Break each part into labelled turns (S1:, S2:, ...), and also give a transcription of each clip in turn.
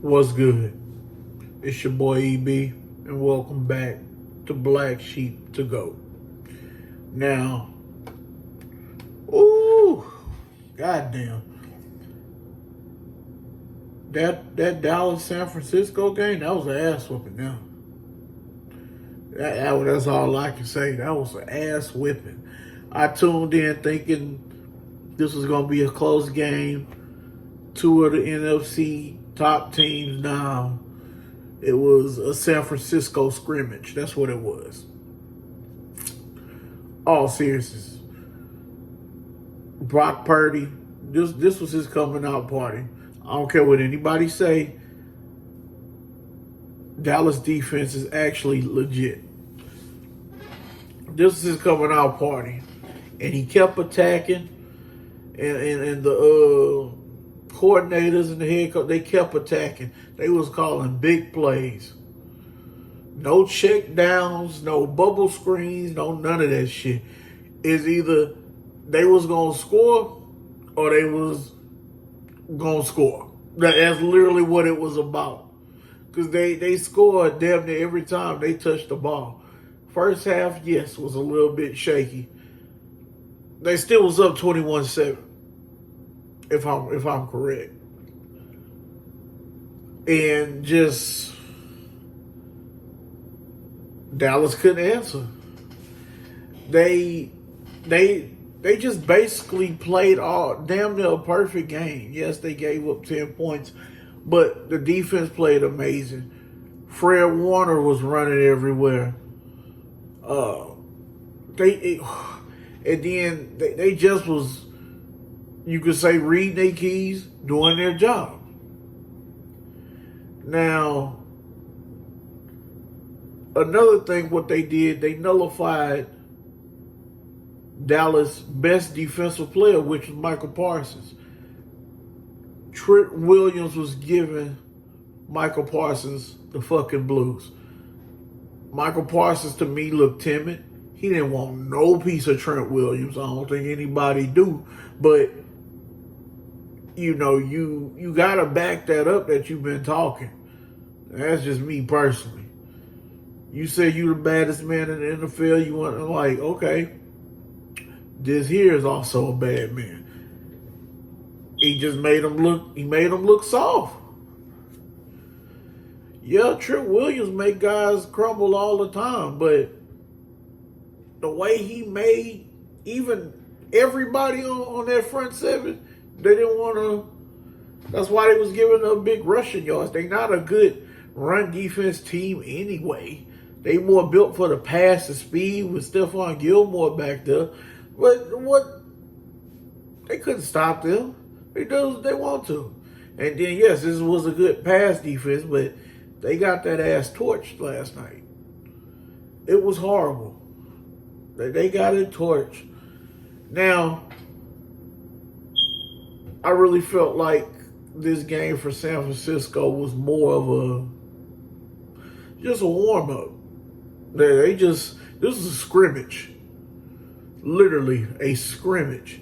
S1: What's good? It's your boy EB, and welcome back to Black Sheep to Go. Now, ooh, goddamn, that Dallas San Francisco game, that was an ass whipping. Now, that's all I can say. That was an ass whipping. I tuned in thinking this was gonna be a close game. Two of the NFC top teams now. It was a San Francisco scrimmage. That's what it was. All seriousness. Brock Purdy, this was his coming out party. I don't care what anybody say. Dallas defense is actually legit. This is his coming out party. And he kept attacking. And the coordinators and the head coach, they kept attacking. They was calling big plays. No check downs, no bubble screens, no none of that shit. It's either they was gonna score or they was gonna score. That's literally what it was about. Because they scored damn near every time they touched the ball. First half, yes, was a little bit shaky. They still was up 21-7. If I'm correct. And just Dallas couldn't answer. They just basically played all damn near a perfect game. Yes, they gave up 10 points, but the defense played amazing. Fred Warner was running everywhere. They just was, you could say, reading their keys, doing their job. Now, another thing, what they did, they nullified Dallas' best defensive player, which was Michael Parsons. Trent Williams was giving Michael Parsons the fucking blues. Michael Parsons, to me, looked timid. He didn't want no piece of Trent Williams. I don't think anybody do. But you know, you gotta back that up that you've been talking. That's just me personally. You say you the baddest man in the NFL, you want, like, okay, this here is also a bad man. He just made him look soft. Yeah, Trent Williams make guys crumble all the time, but the way he made even everybody on that front seven, they didn't want to. That's why they was giving them big rushing yards. They not a good run defense team anyway. They more built for the pass and speed with Stephon Gilmore back there. But what? They couldn't stop them. They do what they want to. And then, yes, this was a good pass defense, but they got that ass torched last night. It was horrible. They got it torched. Now, I really felt like this game for San Francisco was more of just a warm-up. This was a scrimmage. Literally a scrimmage.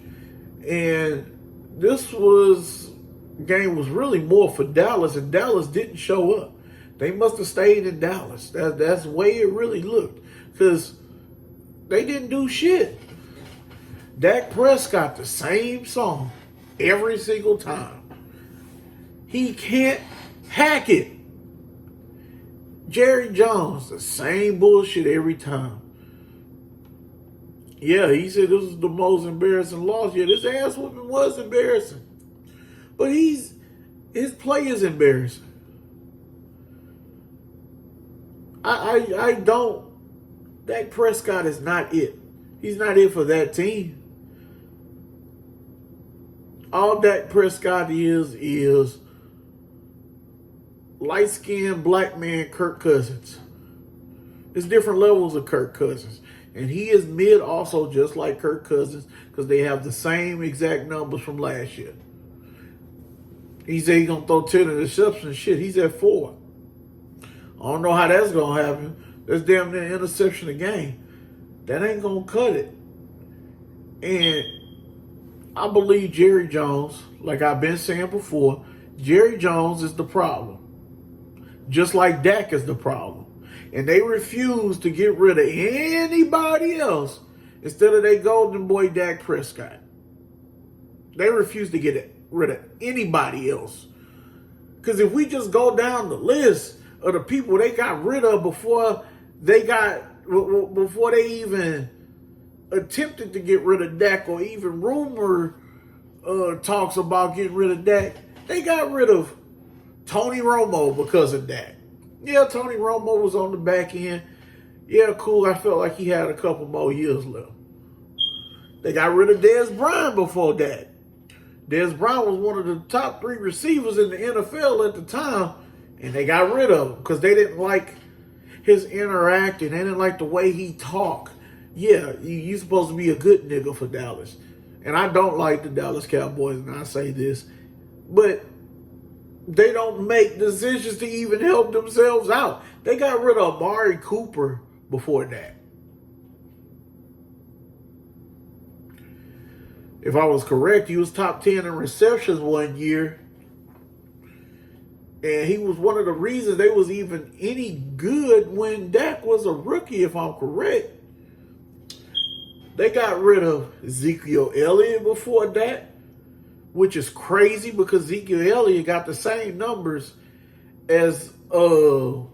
S1: And this game was really more for Dallas, and Dallas didn't show up. They must have stayed in Dallas. That's the way it really looked. Because they didn't do shit. Dak Prescott, the same song every single time. He can't hack it. Jerry Jones, the same bullshit every time. Yeah, he said this was the most embarrassing loss. Yeah, this ass whooping was embarrassing. But his play is embarrassing. I don't. Dak Prescott is not it. He's not it for that team. All Dak Prescott is light-skinned black man Kirk Cousins. There's different levels of Kirk Cousins. And he is mid also just like Kirk Cousins because they have the same exact numbers from last year. He said he's going to throw 10 interceptions. Shit, he's at 4. I don't know how that's going to happen. That's damn near interception a game. That ain't going to cut it. And I believe Jerry Jones, like I've been saying before, Jerry Jones is the problem. just like Dak is the problem. And they refuse to get rid of anybody else instead of their golden boy Dak Prescott. They refuse to get rid of anybody else. Because if we just go down the list of the people they got rid of before they even attempted to get rid of Dak, or even rumor talks about getting rid of Dak, they got rid of Tony Romo because of Dak. Yeah, Tony Romo was on the back end. Yeah, cool. I felt like he had a couple more years left. They got rid of Dez Bryant before that. Dez Bryant was one of the top 3 receivers in the NFL at the time, and they got rid of him because they didn't like his interacting. They didn't like the way he talked. Yeah, you're supposed to be a good nigga for Dallas. And I don't like the Dallas Cowboys, and I say this, but they don't make decisions to even help themselves out. They got rid of Amari Cooper before that. If I was correct, he was top 10 in receptions one year. And he was one of the reasons they was even any good when Dak was a rookie, if I'm correct. They got rid of Ezekiel Elliott before that, which is crazy because Ezekiel Elliott got the same numbers as some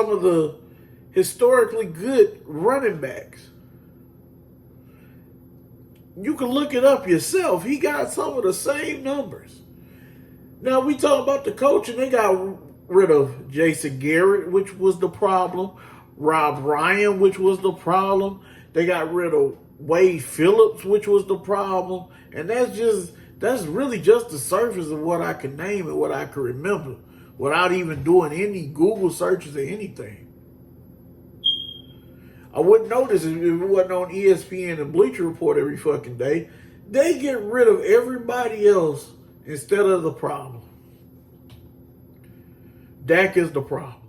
S1: of the historically good running backs. You can look it up yourself. He got some of the same numbers. Now, we talk about the coach, and they got rid of Jason Garrett, which was the problem. Rob Ryan, which was the problem. They got rid of Wade Phillips, which was the problem. And that's really just the surface of what I can name and what I can remember without even doing any Google searches or anything. I wouldn't notice if it wasn't on ESPN and Bleacher Report every fucking day. They get rid of everybody else instead of the problem. Dak is the problem.